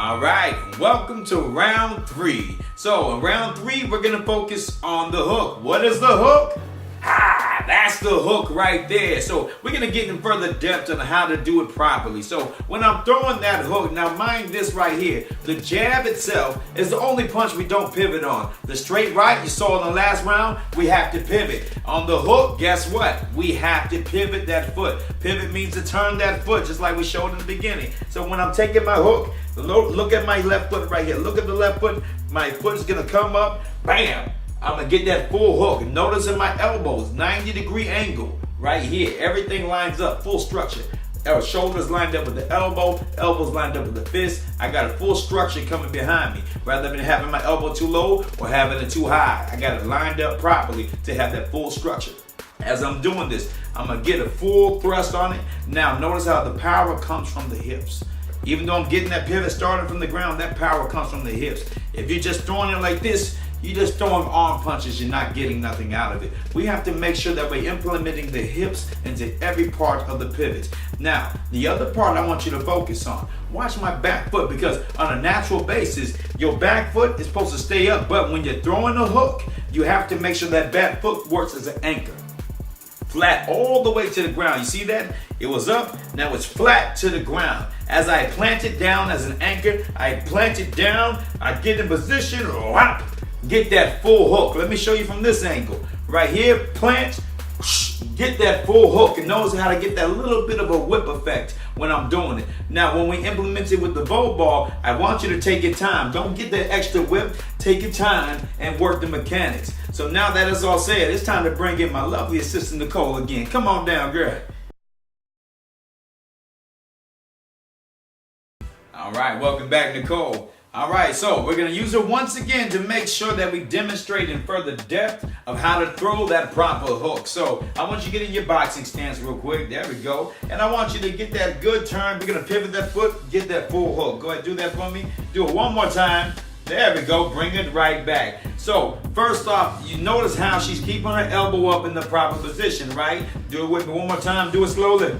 All right, welcome to round 3. So in round 3, we're gonna focus on the hook. What is the hook? That's the hook right there. So we're gonna get in further depth on how to do it properly. So when I'm throwing that hook, now mind this right here, the jab itself is the only punch we don't pivot on. The straight right, you saw in the last round, we have to pivot. On the hook, guess what? We have to pivot that foot. Pivot means to turn that foot, just like we showed in the beginning. So when I'm taking my hook, look at my left foot right here. Look at the left foot. My foot is gonna come up, bam. I'm gonna get that full hook. Notice in my elbows, 90-degree angle right here. Everything lines up, full structure. Our shoulders lined up with the elbow, elbows lined up with the fist. I got a full structure coming behind me. Rather than having my elbow too low or having it too high, I got it lined up properly to have that full structure. As I'm doing this, I'm gonna get a full thrust on it. Now notice how the power comes from the hips. Even though I'm getting that pivot started from the ground, that power comes from the hips. If you're just throwing it like this, you're just throwing arm punches, you're not getting nothing out of it. We have to make sure that we're implementing the hips into every part of the pivots. Now, the other part I want you to focus on, watch my back foot, because on a natural basis, your back foot is supposed to stay up, but when you're throwing a hook, you have to make sure that back foot works as an anchor. Flat all the way to the ground. You see that? It was up, now it's flat to the ground. As I plant it down as an anchor, I plant it down, I get in position, whop, get that full hook. Let me show you from this angle. Right here, plant, get that full hook, and notice how to get that little bit of a whip effect when I'm doing it. Now, when we implement it with the VoBall, I want you to take your time. Don't get that extra whip. Take your time and work the mechanics. So now that is all said, it's time to bring in my lovely assistant, Nicole, again. Come on down, girl. All right, welcome back, Nicole. All right, so we're gonna use her once again to make sure that we demonstrate in further depth of how to throw that proper hook. So I want you to get in your boxing stance real quick. There we go. And I want you to get that good turn. We're gonna pivot that foot, get that full hook. Go ahead, do that for me. Do it one more time. There we go, bring it right back. So first off, you notice how she's keeping her elbow up in the proper position, right? Do it with me one more time, do it slowly.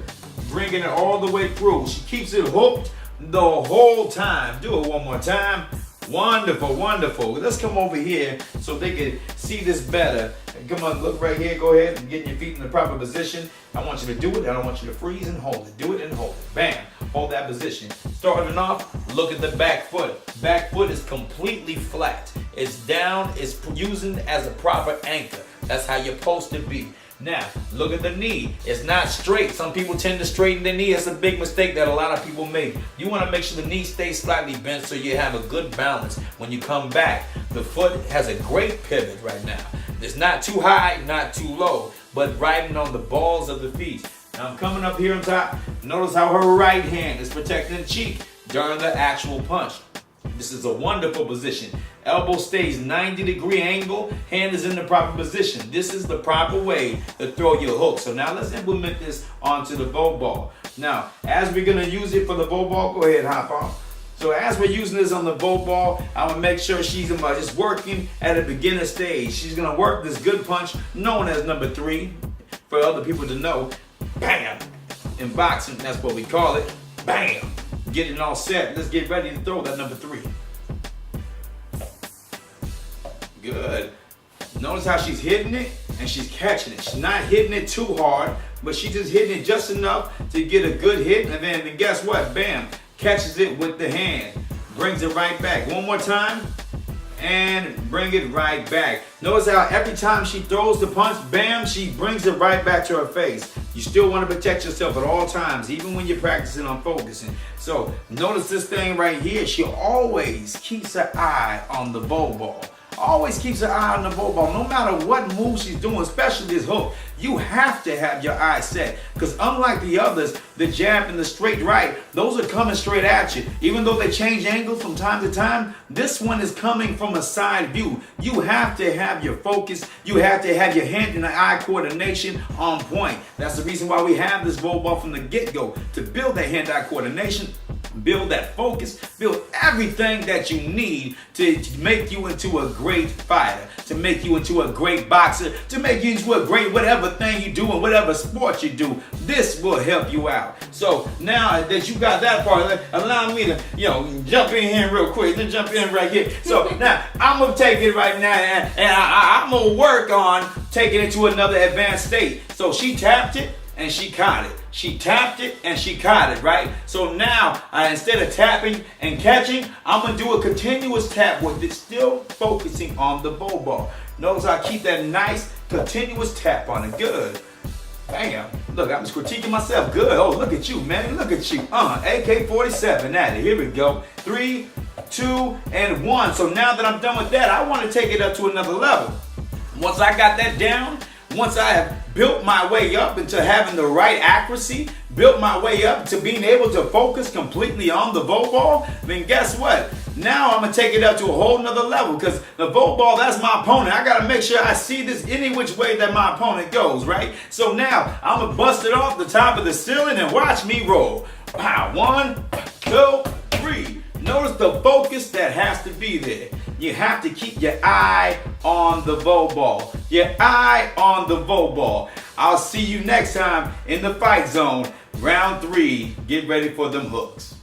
Bringing it all the way through. She keeps it hooked the whole time. Do it one more time. Wonderful, wonderful. Let's come over here so they can see this better. Come on, look right here. Go ahead and get your feet in the proper position. I want you to do it. I don't want you to freeze and hold it. Do it and hold it. Bam. Hold that position. Starting off, look at the back foot. Back foot is completely flat. It's down. It's using as a proper anchor. That's how you're supposed to be. Now, look at the knee. It's not straight. Some people tend to straighten the knee. It's a big mistake that a lot of people make. You want to make sure the knee stays slightly bent so you have a good balance when you come back. The foot has a great pivot right now. It's not too high, not too low, but riding on the balls of the feet. Now I'm coming up here on top. Notice how her right hand is protecting the cheek during the actual punch. This is a wonderful position. Elbow stays 90-degree angle, hand is in the proper position. This is the proper way to throw your hook. So now let's implement this onto the VoBall. Now, as we're gonna use it for the VoBall, go ahead, hop on. So as we're using this on the VoBall, I'm gonna make sure she's just working at a beginner stage. She's gonna work this good punch known as number 3 for other people to know. Bam! In boxing, that's what we call it. Bam! Get it all set. Let's get ready to throw that number 3. Good. Notice how she's hitting it and she's catching it. She's not hitting it too hard, but she's just hitting it just enough to get a good hit. And then guess what? Bam. Catches it with the hand. Brings it right back. One more time. And bring it right back. Notice how every time she throws the punch, bam, she brings it right back to her face. You still want to protect yourself at all times, even when you're practicing on focusing. So notice this thing right here. She always keeps her eye on the VoBall. Always keeps her eye on the VoBall. No matter what move she's doing, especially this hook, you have to have your eye set. Because unlike the others, the jab and the straight right, those are coming straight at you. Even though they change angles from time to time, this one is coming from a side view. You have to have your focus. You have to have your hand and eye coordination on point. That's the reason why we have this VoBall from the get-go, to build that hand-eye coordination. build that focus, build everything that you need to make you into a great fighter, to make you into a great boxer, to make you into a great whatever thing you do and whatever sport you do. This will help you out. So now that you got that part, allow me to, jump in here real quick. Let's jump in right here. So now I'm gonna take it right now, and I'm gonna work on taking it to another advanced state. So she tapped it and she caught it. She tapped it and she caught it, right? So now, instead of tapping and catching, I'm going to do a continuous tap with it, still focusing on the VoBall. Notice I keep that nice continuous tap on it. Good. Bam. Look, I'm just critiquing myself. Good. Oh, look at you, man. Look at you. AK-47 at it. Here we go. 3, 2, and 1. So now that I'm done with that, I want to take it up to another level. Once I got that down, once I have built my way up into having the right accuracy, built my way up to being able to focus completely on the VoBall, then guess what? Now I'm going to take it up to a whole nother level, because the VoBall, that's my opponent. I got to make sure I see this any which way that my opponent goes, right? So now I'm going to bust it off the top of the ceiling and watch me roll. Wow, 1, 2, 3. Notice the focus that has to be there. You have to keep your eye on the VoBall. Your eye on the VoBall. I'll see you next time in the fight zone. Round 3. Get ready for them hooks.